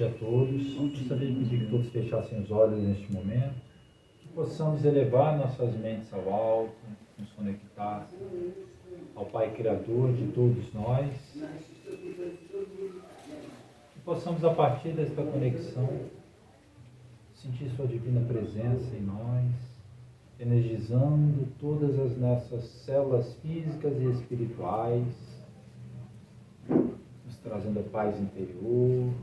a todos. Gostaria de pedir que todos fechassem os olhos neste momento, que possamos elevar nossas mentes ao alto, nos conectar ao Pai Criador de todos nós, que possamos, a partir desta conexão, sentir Sua divina presença em nós, energizando todas as nossas células físicas e espirituais, nos trazendo a paz interior,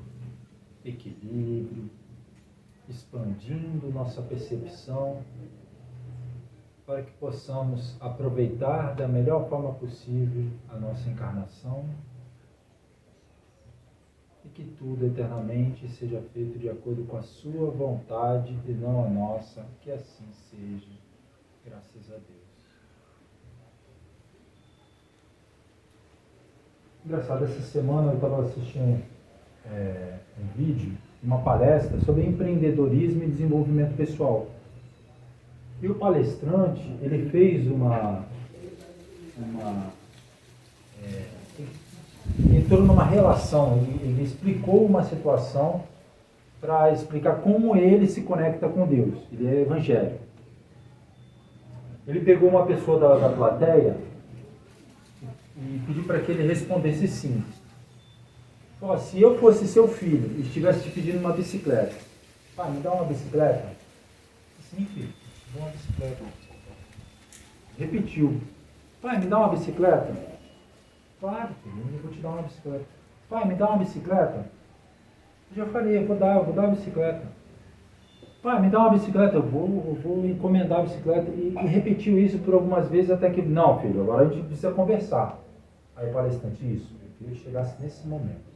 equilíbrio, expandindo nossa percepção, para que possamos aproveitar da melhor forma possível a nossa encarnação e que tudo eternamente seja feito de acordo com a Sua vontade e não a nossa, que assim seja, graças a Deus. Engraçado, essa semana eu estava assistindo um vídeo, uma palestra sobre empreendedorismo e desenvolvimento pessoal. E o palestrante, ele fez entrou numa relação, ele explicou uma situação para explicar como ele se conecta com Deus. Ele é evangélico. Ele pegou uma pessoa da plateia e pediu para que ele respondesse sim. Falou, se eu fosse seu filho e estivesse te pedindo uma bicicleta, pai, me dá uma bicicleta? Sim, filho, dá uma bicicleta. Repetiu, pai, me dá uma bicicleta? Claro, filho, eu vou te dar uma bicicleta. Pai, me dá uma bicicleta? Eu já falei, eu vou dar uma bicicleta. Pai, me dá uma bicicleta, eu vou encomendar a bicicleta. E repetiu isso por algumas vezes até que, não, filho, agora a gente precisa conversar. Aí o palestrante, isso, eu queria que chegasse nesse momento.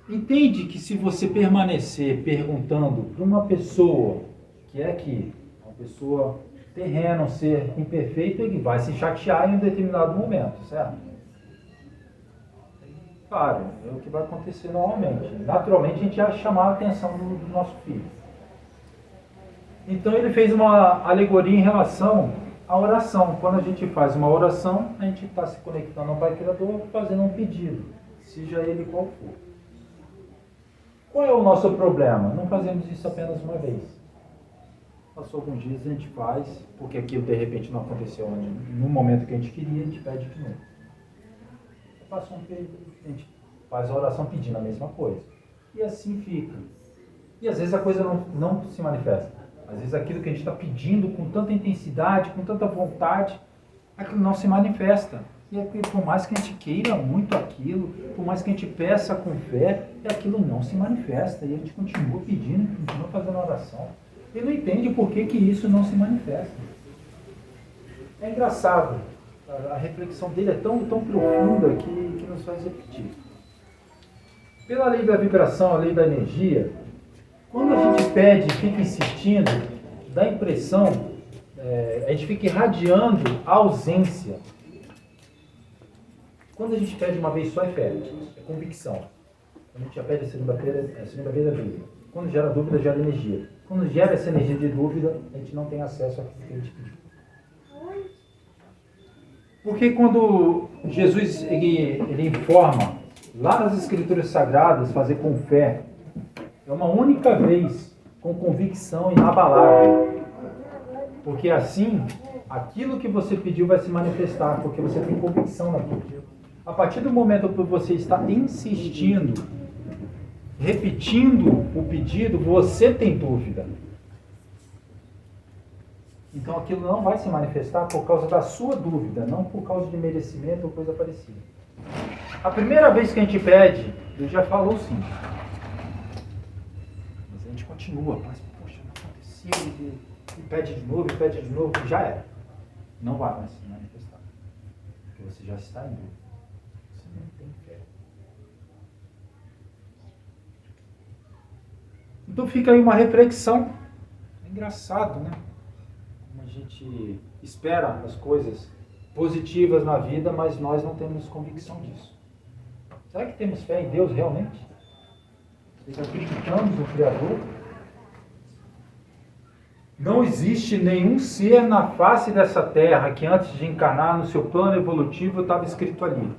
Entende que se você permanecer perguntando para uma pessoa que é aqui, uma pessoa terrena, um ser imperfeito, ele vai se chatear em um determinado momento, certo? Claro, é o que vai acontecer normalmente. Naturalmente a gente ia chamar a atenção do nosso filho. Então ele fez uma alegoria em relação à oração. Quando a gente faz uma oração, a gente está se conectando ao Pai Criador, fazendo um pedido, seja ele qual for. Qual é o nosso problema? Não fazemos isso apenas uma vez. Passou alguns dias, a gente faz, porque aquilo de repente não aconteceu no momento que a gente queria, a gente pede de novo. Passou um período, a gente faz a oração pedindo a mesma coisa. E assim fica. E às vezes a coisa não se manifesta. Às vezes aquilo que a gente está pedindo com tanta intensidade, com tanta vontade, aquilo não se manifesta. E por mais que a gente queira muito aquilo, por mais que a gente peça com fé, aquilo não se manifesta. E a gente continua pedindo, continua fazendo oração. E não entende por que isso não se manifesta. É engraçado. A reflexão dele é tão profunda que nos faz repetir. Pela lei da vibração, a lei da energia, quando a gente pede e fica insistindo, dá a impressão, a gente fica irradiando a ausência. Quando a gente pede uma vez só é fé, é convicção. Quando a gente já pede a segunda vez é dúvida. Quando gera dúvida, gera energia. Quando gera essa energia de dúvida, a gente não tem acesso àquilo que a gente pediu. Porque quando Jesus ele informa, lá nas Escrituras Sagradas, fazer com fé, é uma única vez, com convicção inabalável. Porque assim, aquilo que você pediu vai se manifestar, porque você tem convicção naquilo. A partir do momento que você está insistindo, repetindo o pedido, você tem dúvida. Então aquilo não vai se manifestar por causa da sua dúvida, não por causa de merecimento ou coisa parecida. A primeira vez que a gente pede, Deus já falou sim. Mas a gente continua, mas poxa, não aconteceu, e pede de novo, já era. Não vai mais se manifestar. Porque você já está em dúvida. Você não tem fé. Então fica aí uma reflexão. É engraçado, né? Como a gente espera as coisas positivas na vida, mas nós não temos convicção disso. Será que temos fé em Deus realmente? Acreditamos no Criador? Não existe nenhum ser na face dessa terra que antes de encarnar no seu plano evolutivo estava escrito ali.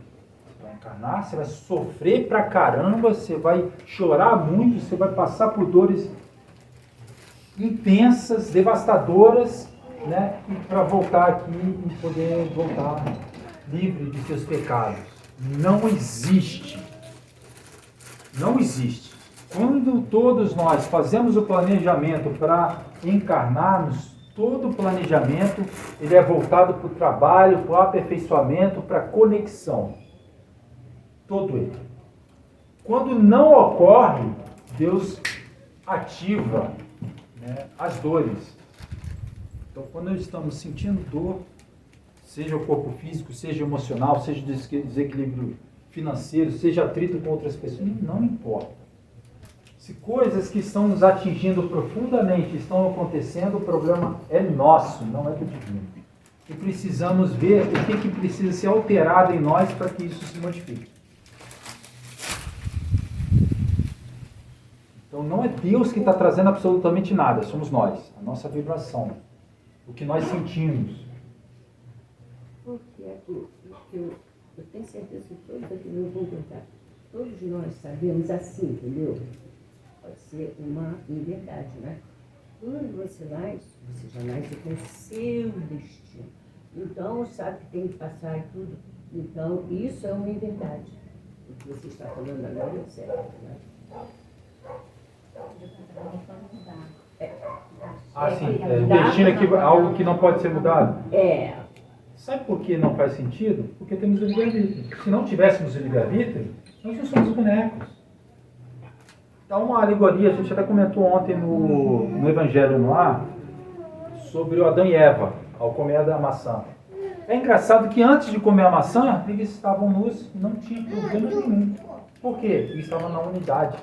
Você vai encarnar, você vai sofrer pra caramba, você vai chorar muito, você vai passar por dores intensas, devastadoras, né? E para voltar aqui e poder voltar livre de seus pecados. Não existe. Não existe. Quando todos nós fazemos o planejamento para encarnarmos, todo o planejamento ele é voltado para o trabalho, para o aperfeiçoamento, para a conexão. Todo ele. Quando não ocorre, Deus ativa, né, as dores. Então, quando nós estamos sentindo dor, seja o corpo físico, seja emocional, seja desequilíbrio financeiro, seja atrito com outras pessoas, não importa. Se coisas que estão nos atingindo profundamente estão acontecendo, o problema é nosso, não é do divino. E precisamos ver o que precisa ser alterado em nós para que isso se modifique. Então não é Deus que está trazendo absolutamente nada, somos nós, a nossa vibração, o que nós sentimos. Porque eu tenho certeza que todos aqui vão concordar. Todos nós sabemos assim, entendeu? Pode ser uma inverdade, né? Quando você nasce, você já nasce com o seu destino. Então, sabe que tem que passar e tudo. Então, isso é uma inverdade. O que você está falando agora é certo, né? O destino é algo que não pode ser mudado. É. Sabe por que não faz sentido? Porque temos o livre-arbítrio. Se não tivéssemos o livre-arbítrio, nós não somos bonecos. Dá uma alegoria, a gente até comentou ontem no Evangelho no Ar, sobre o Adão e Eva, ao comer da maçã. É engraçado que antes de comer a maçã, eles estavam nus, não tinha problema nenhum. Por quê? Eles estavam na unidade.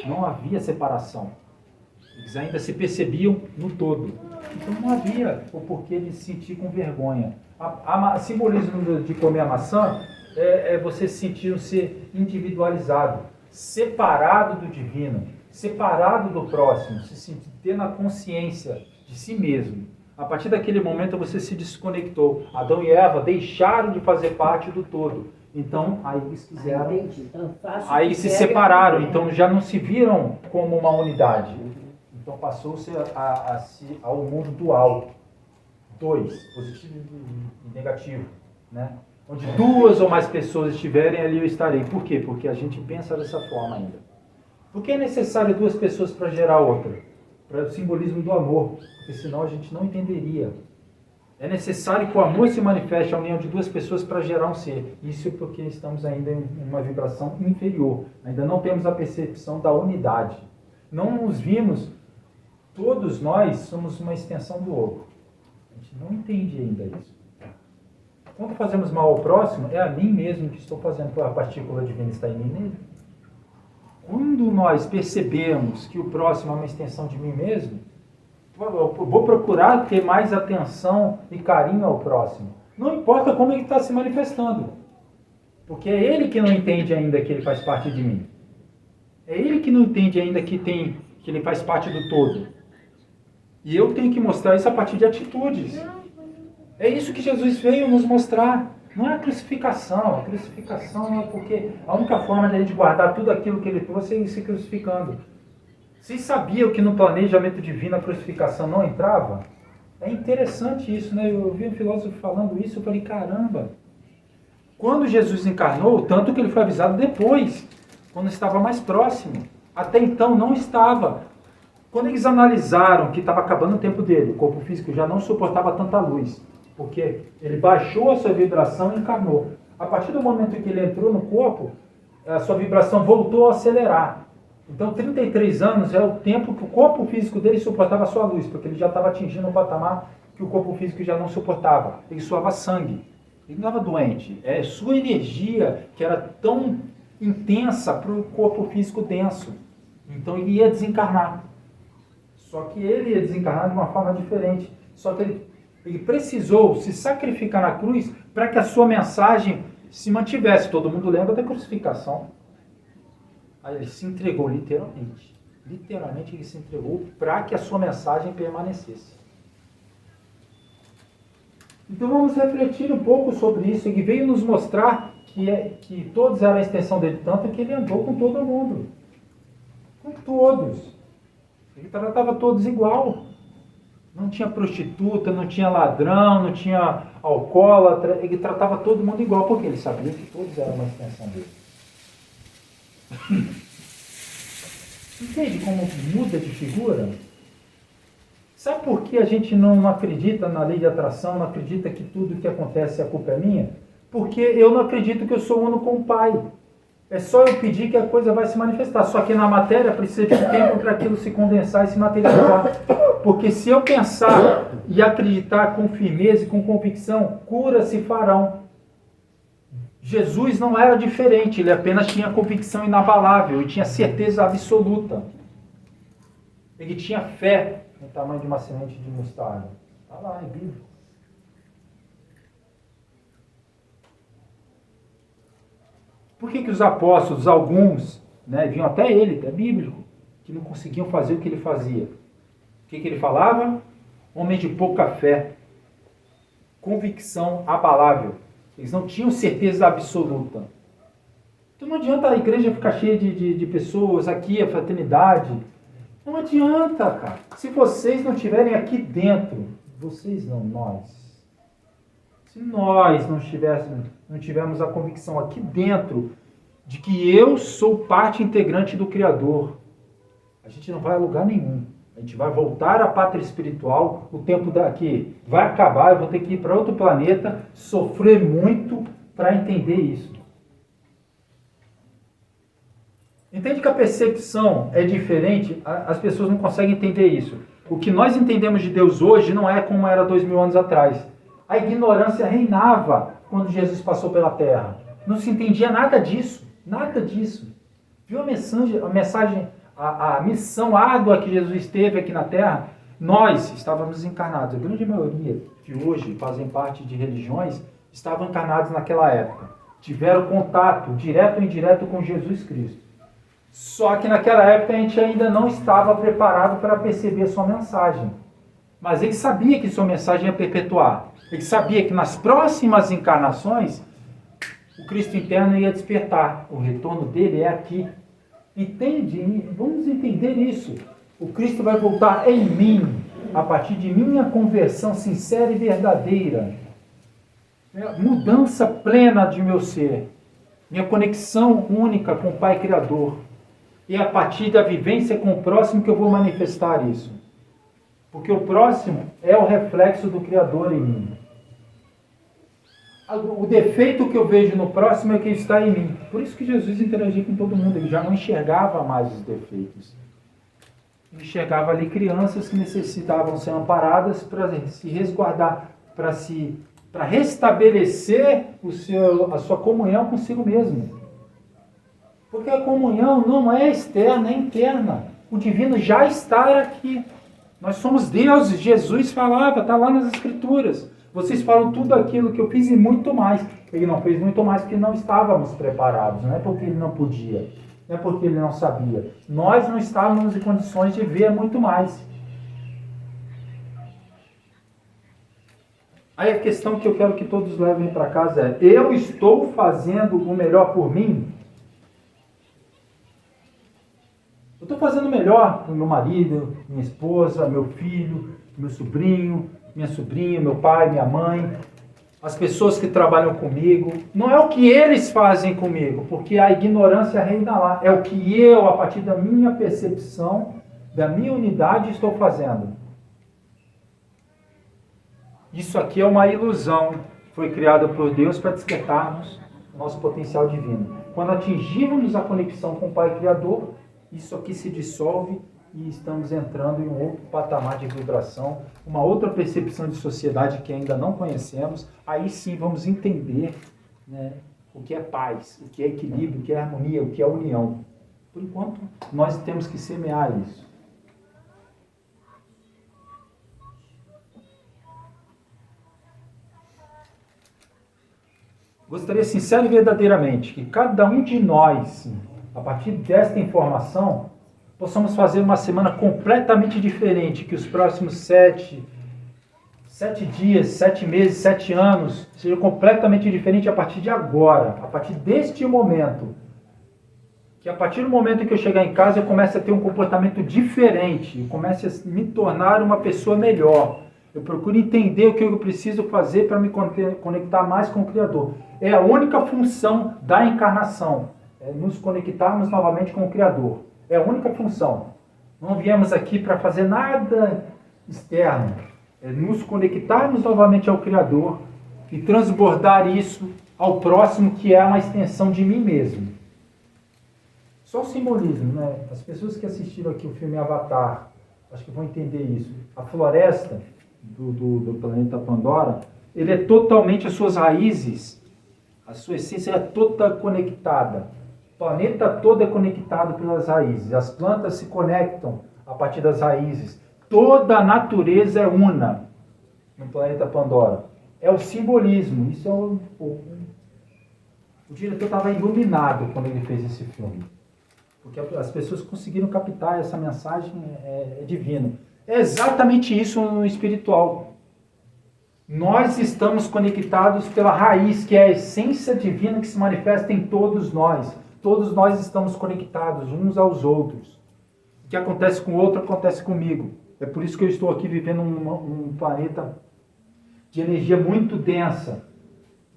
Não havia separação. Eles ainda se percebiam no todo. Então não havia o porquê de se sentir com vergonha. O simbolismo de comer a maçã é você sentir ser individualizado, separado do divino, separado do próximo, se sentir ter na consciência de si mesmo. A partir daquele momento você se desconectou. Adão e Eva deixaram de fazer parte do todo. Então, aí eles quiseram. Então, aí se separaram, então já não se viram como uma unidade. Então passou-se ao mundo dual. Dois, positivo e negativo, né? Onde duas ou mais pessoas estiverem, ali eu estarei. Por quê? Porque a gente pensa dessa forma ainda. Por que é necessário duas pessoas para gerar outra? Para o simbolismo do amor, porque senão a gente não entenderia. É necessário que o amor se manifeste a união de duas pessoas para gerar um ser. Isso porque estamos ainda em uma vibração inferior. Ainda não temos a percepção da unidade. Não nos vimos, todos nós somos uma extensão do outro. A gente não entende ainda isso. Quando fazemos mal ao próximo, é a mim mesmo que estou fazendo, a partícula divina está em mim mesmo. Quando nós percebemos que o próximo é uma extensão de mim mesmo, eu vou procurar ter mais atenção e carinho ao próximo. Não importa como ele está se manifestando. Porque é ele que não entende ainda que ele faz parte de mim. É ele que não entende ainda que ele faz parte do todo. E eu tenho que mostrar isso a partir de atitudes. É isso que Jesus veio nos mostrar. Não é a crucificação. A crucificação é porque a única forma de a gente guardar tudo aquilo que ele trouxe é ir se crucificando. Vocês sabiam que no planejamento divino a crucificação não entrava? É interessante isso, né? Eu ouvi um filósofo falando isso, eu falei, caramba. Quando Jesus encarnou, tanto que ele foi avisado depois, quando estava mais próximo. Até então não estava. Quando eles analisaram que estava acabando o tempo dele, o corpo físico já não suportava tanta luz, porque ele baixou a sua vibração e encarnou. A partir do momento em que ele entrou no corpo, a sua vibração voltou a acelerar. Então 33 anos é o tempo que o corpo físico dele suportava a sua luz, porque ele já estava atingindo um patamar que o corpo físico já não suportava. Ele suava sangue. Ele não estava doente. É sua energia que era tão intensa para o corpo físico denso. Então ele ia desencarnar. Só que ele ia desencarnar de uma forma diferente. Só que ele precisou se sacrificar na cruz para que a sua mensagem se mantivesse. Todo mundo lembra da crucificação. Aí ele se entregou literalmente. Literalmente ele se entregou para que a sua mensagem permanecesse. Então vamos refletir um pouco sobre isso. Ele veio nos mostrar que todos eram a extensão dele, tanto que ele andou com todo mundo. Com todos. Ele tratava todos igual. Não tinha prostituta, não tinha ladrão, não tinha alcoólatra. Ele tratava todo mundo igual, porque ele sabia que todos eram uma extensão dele. Entende como muda de figura? Sabe por que a gente não acredita na lei de atração, não acredita que tudo que acontece a culpa é minha? Porque eu não acredito que eu sou uno com o Pai. É só eu pedir que a coisa vai se manifestar. Só que na matéria precisa de tempo para aquilo se condensar e se materializar. Porque se eu pensar e acreditar com firmeza e com convicção, curas se farão. Jesus não era diferente, ele apenas tinha convicção inabalável e tinha certeza absoluta. Ele tinha fé no tamanho de uma semente de mostarda. Está lá, é bíblico. Por que os apóstolos, alguns, vinham até ele, é bíblico, que não conseguiam fazer o que ele fazia? O que ele falava? Homem de pouca fé. Convicção abalável. Eles não tinham certeza absoluta. Então não adianta a igreja ficar cheia de pessoas aqui, a fraternidade. Não adianta, cara. Se vocês não estiverem aqui dentro, vocês não, nós. Se nós não tivermos a convicção aqui dentro de que eu sou parte integrante do Criador, a gente não vai a lugar nenhum. A gente vai voltar à pátria espiritual, o tempo daqui vai acabar, eu vou ter que ir para outro planeta, sofrer muito para entender isso. Entende que a percepção é diferente? As pessoas não conseguem entender isso. O que nós entendemos de Deus hoje não é como era 2000 anos atrás. A ignorância reinava quando Jesus passou pela terra. Não se entendia nada disso. Nada disso. Viu a missão árdua que Jesus teve aqui na terra? Nós estávamos encarnados. A grande maioria que hoje fazem parte de religiões estavam encarnados naquela época. Tiveram contato direto ou indireto com Jesus Cristo. Só que naquela época a gente ainda não estava preparado para perceber sua mensagem. Mas ele sabia que sua mensagem ia perpetuar. Ele sabia que nas próximas encarnações o Cristo interno ia despertar. O retorno dele é aqui. Entende? Vamos entender isso. O Cristo vai voltar em mim, a partir de minha conversão sincera e verdadeira. Mudança plena de meu ser. Minha conexão única com o Pai Criador. E a partir da vivência com o próximo que eu vou manifestar isso. Porque o próximo é o reflexo do Criador em mim. O defeito que eu vejo no próximo é que está em mim. Por isso que Jesus interagia com todo mundo. Ele já não enxergava mais os defeitos. Ele enxergava ali crianças que necessitavam ser amparadas para se resguardar, para restabelecer a sua comunhão consigo mesmo. Porque a comunhão não é externa, é interna. O divino já está aqui. Nós somos deuses. Jesus falava, está lá nas Escrituras. Vocês falam tudo aquilo que eu fiz e muito mais. Ele não fez muito mais porque não estávamos preparados. Não é porque ele não podia. Não é porque ele não sabia. Nós não estávamos em condições de ver muito mais. Aí a questão que eu quero que todos levem para casa é: eu estou fazendo o melhor por mim? Eu estou fazendo o melhor para o meu marido, minha esposa, meu filho, meu sobrinho, minha sobrinha, meu pai, minha mãe, as pessoas que trabalham comigo. Não é o que eles fazem comigo, porque a ignorância reina lá. É o que eu, a partir da minha percepção, da minha unidade, estou fazendo. Isso aqui é uma ilusão. Foi criada por Deus para despertarmos o nosso potencial divino. Quando atingirmos a conexão com o Pai Criador, isso aqui se dissolve e estamos entrando em um outro patamar de vibração, uma outra percepção de sociedade que ainda não conhecemos. Aí sim vamos entender, o que é paz, o que é equilíbrio, o que é harmonia, o que é união. Por enquanto, nós temos que semear isso. Gostaria sincero e verdadeiramente que cada um de nós, a partir desta informação, possamos fazer uma semana completamente diferente, que os próximos 7 7 dias, 7 meses, 7 anos, seja completamente diferente a partir de agora, a partir deste momento. Que a partir do momento que eu chegar em casa, eu comece a ter um comportamento diferente, eu comece a me tornar uma pessoa melhor. Eu procuro entender o que eu preciso fazer para me conectar mais com o Criador. É a única função da encarnação, é nos conectarmos novamente com o Criador. É a única função. Não viemos aqui para fazer nada externo. É nos conectarmos novamente ao Criador e transbordar isso ao próximo, que é uma extensão de mim mesmo. Só o simbolismo, né? As pessoas que assistiram aqui o filme Avatar, acho que vão entender isso. A floresta do planeta Pandora, ele é totalmente, as suas raízes, a sua essência é toda conectada. O planeta todo é conectado pelas raízes. As plantas se conectam a partir das raízes. Toda a natureza é una no planeta Pandora. É o simbolismo. Isso é o diretor estava iluminado quando ele fez esse filme. Porque as pessoas conseguiram captar essa mensagem, é divina. É exatamente isso no espiritual. Nós estamos conectados pela raiz, que é a essência divina que se manifesta em todos nós. Todos nós estamos conectados uns aos outros. O que acontece com o outro, acontece comigo. É por isso que eu estou aqui vivendo um planeta de energia muito densa,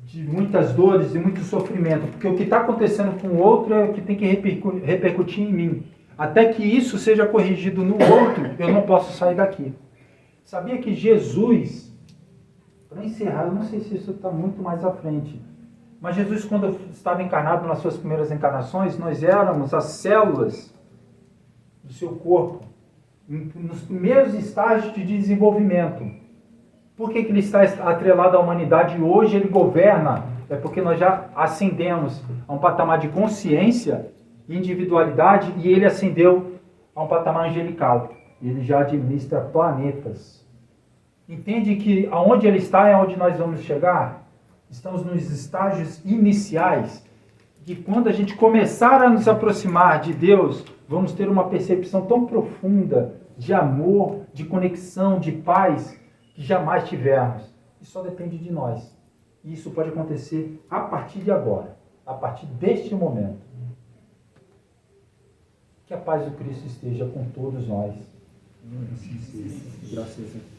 de muitas dores e muito sofrimento. Porque o que está acontecendo com o outro é o que tem que repercutir em mim. Até que isso seja corrigido no outro, eu não posso sair daqui. Sabia que Jesus, para encerrar, eu não sei se isso está muito mais à frente, mas Jesus, quando estava encarnado nas suas primeiras encarnações, nós éramos as células do seu corpo, nos primeiros estágios de desenvolvimento. Por que ele está atrelado à humanidade e hoje ele governa? É porque nós já ascendemos a um patamar de consciência, individualidade, e ele ascendeu a um patamar angelical. Ele já administra planetas. Entende que aonde ele está é onde nós vamos chegar? Estamos nos estágios iniciais, que quando a gente começar a nos aproximar de Deus, vamos ter uma percepção tão profunda de amor, de conexão, de paz, que jamais tivemos. E só depende de nós. E isso pode acontecer a partir de agora, a partir deste momento. Que a paz do Cristo esteja com todos nós. Graças a Deus.